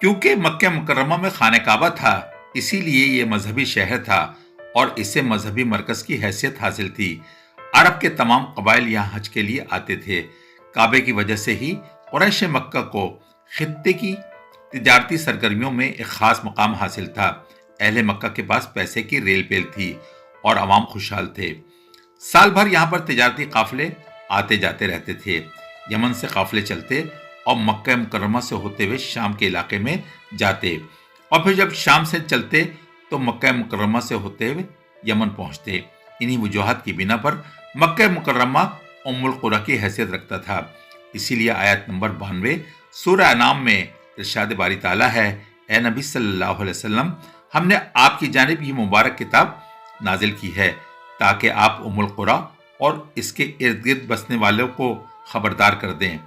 क्योंकि मक्का मुकर्रमा में खाने काबा था, इसीलिए ये मजहबी शहर था और इसे मजहबी मरकज की हैसियत हासिल थी। अरब के तमाम कबाइल यहाँ हज के लिए आते थे। काबे की वजह से ही कुरैश मक्का को खित्ते की तिजारती सरगर्मियों में एक खास मकाम हासिल था। अहले मक्का के पास पैसे की रेल पेल थी और अवाम खुशहाल थे। साल भर यहाँ पर तिजारती काफिले आते जाते रहते थे। यमन से काफिले चलते और मक्का मुकर्रमा से होते हुए शाम के इलाके में जाते और फिर जब शाम से चलते तो मक्का मुकर्रमा से होते हुए यमन पहुंचते। इन्हीं वजूहात की बिना पर मक्का मुकर्रमा उम्मुल कुरा की हैसियत रखता था। इसीलिए आयत नंबर 92 सूरह अनाम में इरशाद बारी ताला है, ए नबी सल्लल्लाहु अलैहि वसल्लम, हमने आपकी जानिब ये मुबारक किताब नाजिल की है ताकि आप उम्मुल कुरा और इसके इर्द गिर्द बसने वालों को खबरदार कर दें